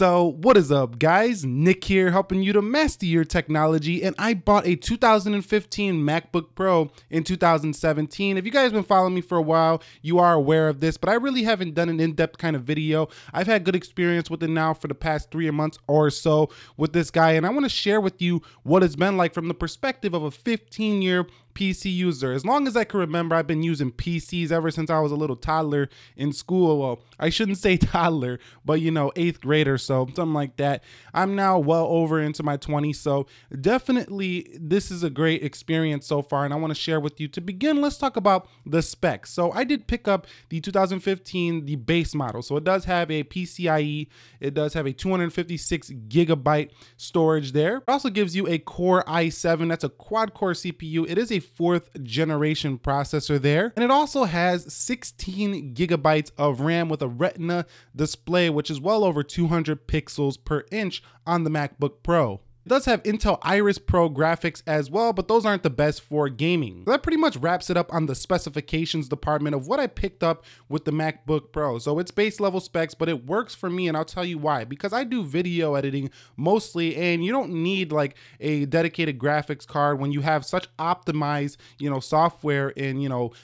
So what is up, guys? Nick here, helping you to master your technology, and I bought a 2015 MacBook Pro in 2017. If you guys have been following me for a while, you are aware of this, but I really haven't done an in-depth kind of video. I've had good experience with it now for the past 3 months or so with this guy, and I want to share with you what it's been like from the perspective of a 15-year PC user. As long as I can remember, I've been using PCs ever since I was a little toddler in school. Well, I shouldn't say toddler, but you know, 8th grade or so, something like that. I'm now well over into my 20s, so definitely this is a great experience so far, and I want to share with you. To begin, let's talk about the specs. So I did pick up the 2015, the base model. So it does have a PCIe, it does have a 256 gigabyte storage there. It also gives you a Core i7, that's a quad core CPU. It is a 4th generation processor there, and it also has 16 gigabytes of RAM with a Retina display, which is well over 200 pixels per inch on the MacBook Pro. It does have Intel Iris Pro graphics as well, but those aren't the best for gaming. So that pretty much wraps it up on the specifications department of what I picked up with the MacBook Pro. So it's base level specs, but it works for me, and I'll tell you why. Because I do video editing mostly, and you don't need like a dedicated graphics card when you have such optimized, software in,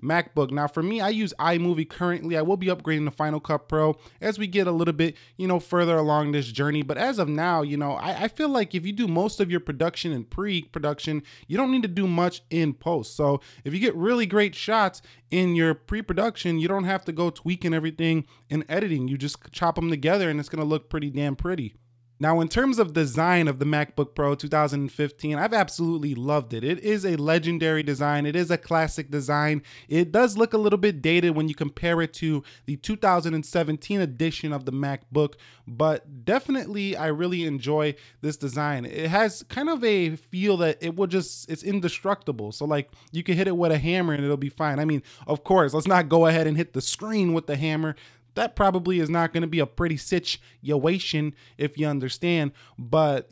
MacBook. Now for me, I use iMovie currently. I will be upgrading to Final Cut Pro as we get a little bit, further along this journey. But as of now, I feel like if you do most of your production in pre-production, you don't need to do much in post. So if you get really great shots in your pre-production, you don't have to go tweaking everything in editing. You just chop them together and it's going to look pretty damn pretty. Now, in terms of design of the MacBook Pro 2015, I've absolutely loved it. It is a legendary design. It is a classic design. It does look a little bit dated when you compare it to the 2017 edition of the MacBook, but definitely I really enjoy this design. It has kind of a feel that it's indestructible. So like you can hit it with a hammer and it'll be fine. I mean, of course, let's not go ahead and hit the screen with the hammer. That probably is not going to be a pretty situation, if you understand. But,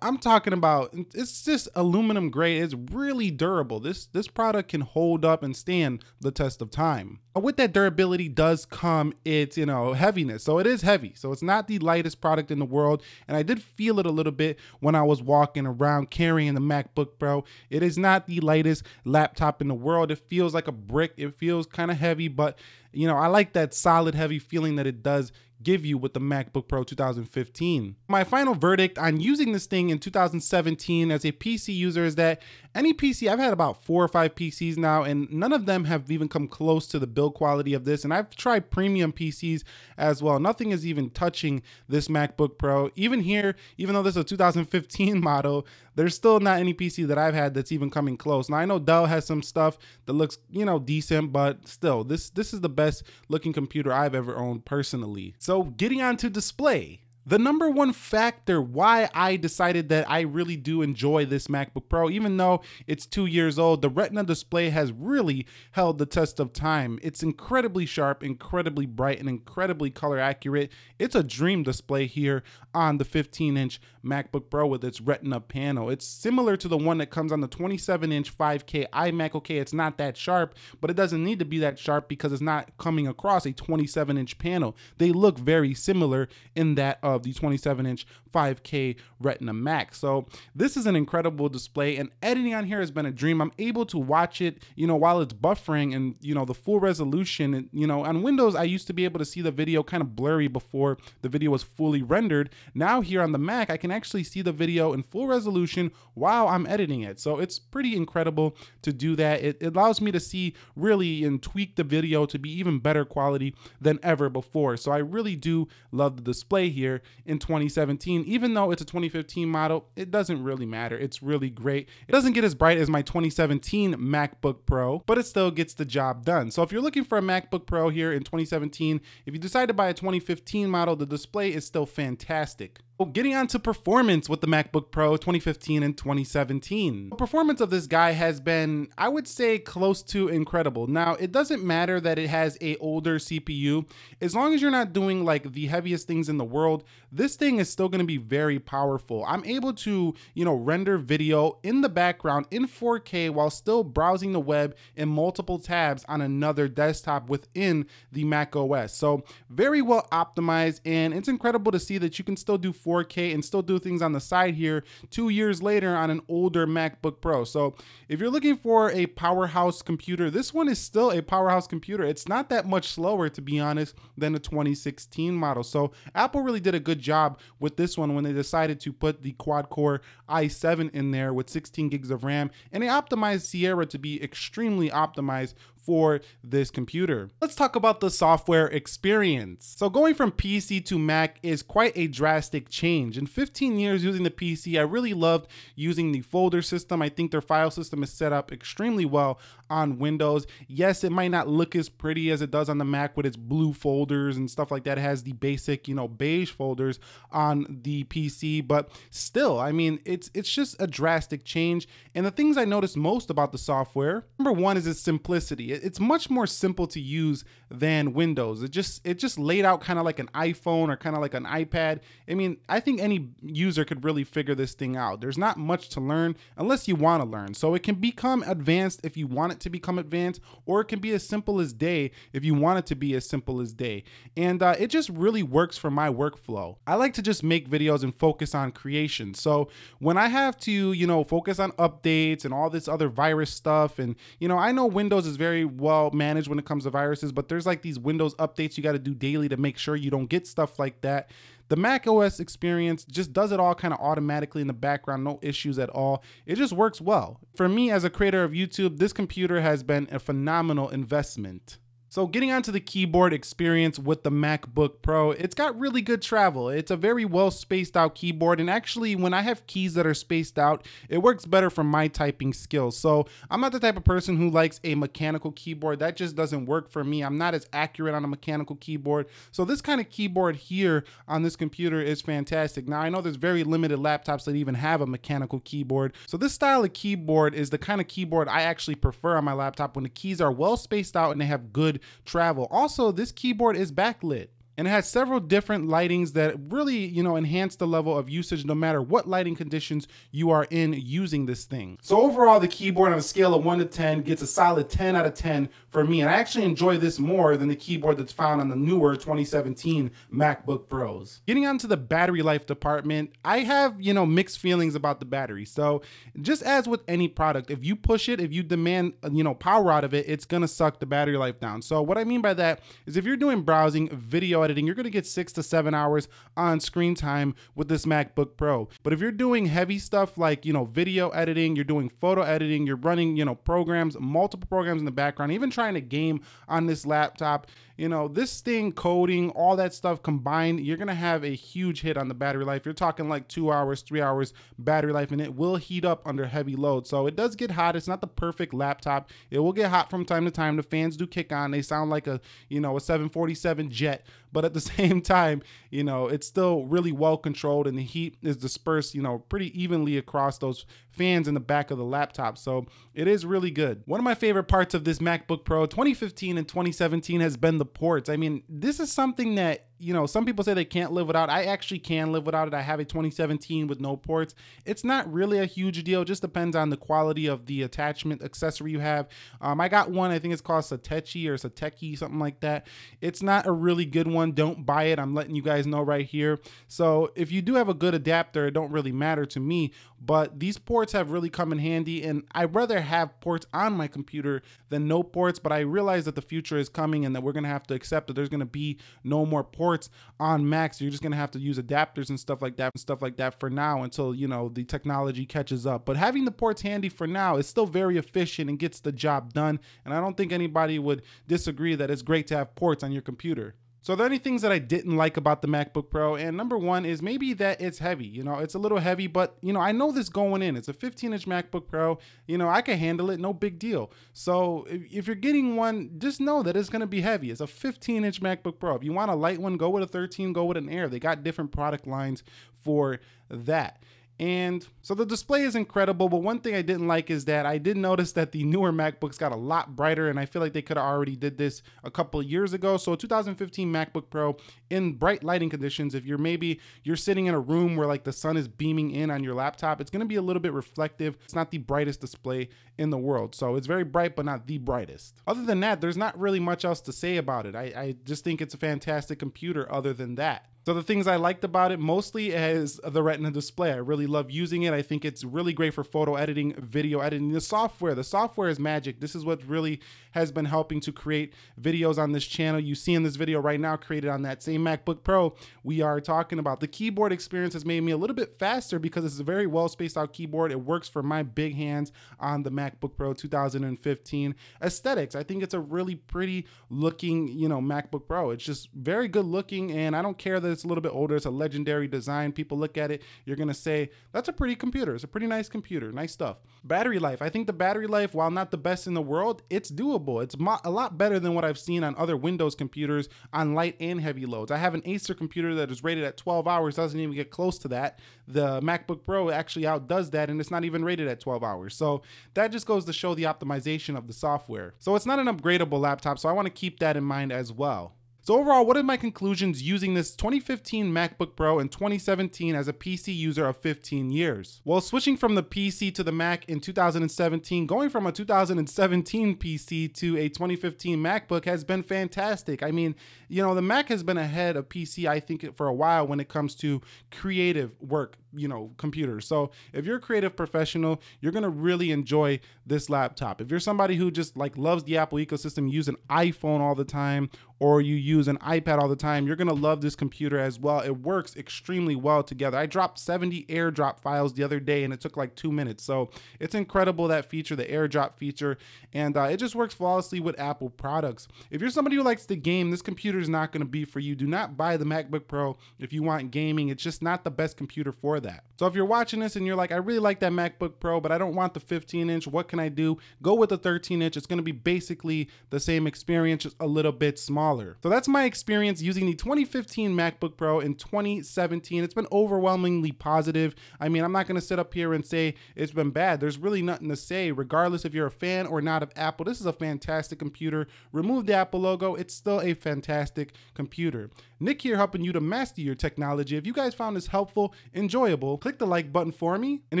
I'm talking about, it's just aluminum grade. It's really durable. This product can hold up and stand the test of time. With that durability does come its, heaviness. So it is heavy. So it's not the lightest product in the world. And I did feel it a little bit when I was walking around carrying the MacBook Pro. It is not the lightest laptop in the world. It feels like a brick. It feels kind of heavy, but I like that solid heavy feeling that it does give you with the MacBook Pro 2015. My final verdict on using this thing in 2017 as a PC user is that any PC, I've had about 4 or 5 PCs now, and none of them have even come close to the build quality of this. And I've tried premium PCs as well. Nothing is even touching this MacBook Pro. Even here, even though this is a 2015 model, there's still not any PC that I've had that's even coming close. Now I know Dell has some stuff that looks, decent, but still, this is the best looking computer I've ever owned personally. So getting on to display. The number one factor why I decided that I really do enjoy this MacBook Pro, even though it's 2 years old, the Retina display has really held the test of time. It's incredibly sharp, incredibly bright, and incredibly color accurate. It's a dream display here on the 15-inch MacBook Pro with its Retina panel. It's similar to the one that comes on the 27-inch 5K iMac. Okay, it's not that sharp, but it doesn't need to be that sharp because it's not coming across a 27-inch panel. They look very similar in that of the 27-inch 5K Retina Mac. So this is an incredible display, and editing on here has been a dream. I'm able to watch it, while it's buffering, and the full resolution. And, on Windows, I used to be able to see the video kind of blurry before the video was fully rendered. Now here on the Mac, I can actually see the video in full resolution while I'm editing it. So it's pretty incredible to do that. It allows me to see really and tweak the video to be even better quality than ever before. So I really do love the display here in 2017. Even though it's a 2015 model, it doesn't really matter. It's really great. It doesn't get as bright as my 2017 MacBook Pro, but it still gets the job done. So if you're looking for a MacBook Pro here in 2017, if you decide to buy a 2015 model, the display is still fantastic. Well, getting on to performance with the MacBook Pro 2015 and 2017. The performance of this guy has been, I would say, close to incredible. Now, it doesn't matter that it has a older CPU. As long as you're not doing like the heaviest things in the world, this thing is still going to be very powerful. I'm able to, render video in the background in 4K while still browsing the web in multiple tabs on another desktop within the Mac OS. So very well optimized, and it's incredible to see that you can still do 4K and still do things on the side here 2 years later on an older MacBook Pro. So if you're looking for a powerhouse computer, this one is still a powerhouse computer. It's not that much slower, to be honest, than the 2016 model. So Apple really did a good job with this one when they decided to put the quad-core i7 in there with 16 gigs of RAM, and they optimized Sierra to be extremely optimized for this computer. Let's talk about the software experience. So going from PC to Mac is quite a drastic change. In 15 years using the PC, I really loved using the folder system. I think their file system is set up extremely well on Windows. Yes, it might not look as pretty as it does on the Mac with its blue folders and stuff like that. It has the basic, beige folders on the PC, but still, I mean, it's just a drastic change. And the things I noticed most about the software, number one is its simplicity. It's much more simple to use than Windows. It just laid out kind of like an iPhone or kind of like an iPad. I mean, I think any user could really figure this thing out. There's not much to learn unless you want to learn. So it can become advanced if you want it to become advanced, or it can be as simple as day if you want it to be as simple as day. And it just really works for my workflow. I like to just make videos and focus on creation. So when I have to, focus on updates and all this other virus stuff, and I know Windows is very well managed when it comes to viruses, but there's like these Windows updates you got to do daily to make sure you don't get stuff like that. The Mac OS experience just does it all kind of automatically in the background, no issues at all. It just works well. For me as a creator of YouTube, this computer has been a phenomenal investment. So getting onto the keyboard experience with the MacBook Pro, it's got really good travel. It's a very well spaced out keyboard, and actually when I have keys that are spaced out, it works better for my typing skills. So I'm not the type of person who likes a mechanical keyboard. That just doesn't work for me. I'm not as accurate on a mechanical keyboard. So this kind of keyboard here on this computer is fantastic. Now I know there's very limited laptops that even have a mechanical keyboard. So this style of keyboard is the kind of keyboard I actually prefer on my laptop when the keys are well spaced out and they have good travel. Also, this keyboard is backlit, and it has several different lightings that really, enhance the level of usage no matter what lighting conditions you are in using this thing. So overall, the keyboard on a scale of 1 to 10 gets a solid 10 out of 10 for me, and I actually enjoy this more than the keyboard that's found on the newer 2017 MacBook Pros. Getting onto the battery life department, I have, mixed feelings about the battery. So just as with any product, if you push it, if you demand, power out of it, it's gonna suck the battery life down. So what I mean by that is if you're doing browsing, video editing, you're gonna get 6 to 7 hours on screen time with this MacBook Pro. But if you're doing heavy stuff like, video editing, you're doing photo editing, you're running, programs, multiple programs in the background, even trying to game on this laptop, this thing, coding, all that stuff combined, you're gonna have a huge hit on the battery life. You're talking like 2 hours, 3 hours battery life, and it will heat up under heavy load. So it does get hot. It's not the perfect laptop. It will get hot from time to time. The fans do kick on. They sound like a 747 jet, but at the same time, it's still really well controlled, and the heat is dispersed, pretty evenly across those fans in the back of the laptop. So it is really good. One of my favorite parts of this MacBook Pro 2015 and 2017 has been the ports. I mean, this is something that some people say they can't live without. I actually can live without it. I have a 2017 with no ports. It's not really a huge deal. It just depends on the quality of the attachment accessory you have. I got one, I think it's called Satechi or Sateki, something like that. It's not a really good one. Don't buy it. I'm letting you guys know right here. So if you do have a good adapter, it don't really matter to me, but these ports have really come in handy, and I'd rather have ports on my computer than no ports, but I realize that the future is coming and that we're gonna have to accept that there's gonna be no more ports on Macs. So you're just gonna have to use adapters and stuff like that for now until the technology catches up. But having the ports handy for now is still very efficient and gets the job done, and I don't think anybody would disagree that it's great to have ports on your computer. So are there any things that I didn't like about the MacBook Pro? And number one is maybe that it's heavy. You know, it's a little heavy, but you know, I know this going in. It's a 15-inch MacBook Pro. You know, I can handle it, no big deal. So if you're getting one, just know that it's gonna be heavy. It's a 15-inch MacBook Pro. If you want a light one, go with a 13, go with an Air. They got different product lines for that. And so the display is incredible, but one thing I didn't like is that I did notice that the newer MacBooks got a lot brighter, and I feel like they could have already did this a couple of years ago. So a 2015 MacBook Pro in bright lighting conditions, if you're sitting in a room where like the sun is beaming in on your laptop, it's gonna be a little bit reflective. It's not the brightest display in the world. So it's very bright, but not the brightest. Other than that, there's not really much else to say about it. I just think it's a fantastic computer other than that. So the things I liked about it mostly is the Retina display. I really love using it. I think it's really great for photo editing, video editing. The software is magic. This is what really has been helping to create videos on this channel. You see in this video right now created on that same MacBook Pro we are talking about. The keyboard experience has made me a little bit faster because it's a very well spaced out keyboard. It works for my big hands on the MacBook Pro 2015. Aesthetics, I think it's a really pretty looking, you know, MacBook Pro. It's just very good looking, and I don't care that it's a little bit older. It's a legendary design. People look at it, you're gonna say that's a pretty computer. It's a pretty nice computer. Nice stuff. Battery life, I think the battery life, while not the best in the world, it's doable. It's a lot better than what I've seen on other Windows computers on light and heavy loads. I have an Acer computer that is rated at 12 hours, doesn't even get close to that. The MacBook Pro actually outdoes that, and it's not even rated at 12 hours. So that just goes to show the optimization of the software. So it's not an upgradable laptop, so I want to keep that in mind as well. So overall, what are my conclusions using this 2015 MacBook Pro and 2017 as a PC user of 15 years? Well, switching from the PC to the Mac in 2017, going from a 2017 PC to a 2015 MacBook has been fantastic. I mean, you know, the Mac has been ahead of PC, I think, for a while when it comes to creative work, you know, computers. So if you're a creative professional, you're gonna really enjoy this laptop. If you're somebody who just like loves the Apple ecosystem, use an iPhone all the time, or you use an iPad all the time, you're gonna love this computer as well. It works extremely well together. I dropped 70 AirDrop files the other day and it took like 2 minutes. So it's incredible, that feature, the AirDrop feature, and it just works flawlessly with Apple products. If you're somebody who likes to game, this computer is not gonna be for you. Do not buy the MacBook Pro if you want gaming. It's just not the best computer for that. So if you're watching this and you're like, I really like that MacBook Pro, but I don't want the 15-inch, what can I do? Go with the 13-inch. It's gonna be basically the same experience, just a little bit smaller. So that's my experience using the 2015 MacBook Pro in 2017. It's been overwhelmingly positive. I mean, I'm not gonna sit up here and say it's been bad. There's really nothing to say, regardless if you're a fan or not of Apple. This is a fantastic computer. Remove the Apple logo, it's still a fantastic computer. Nick here, helping you to master your technology. If you guys found this helpful, enjoyable, click the like button for me. And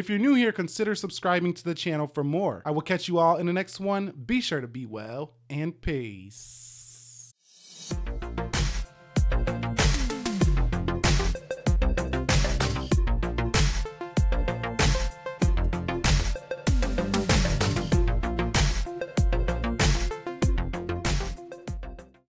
if you're new here, consider subscribing to the channel for more. I will catch you all in the next one. Be sure to be well, and peace.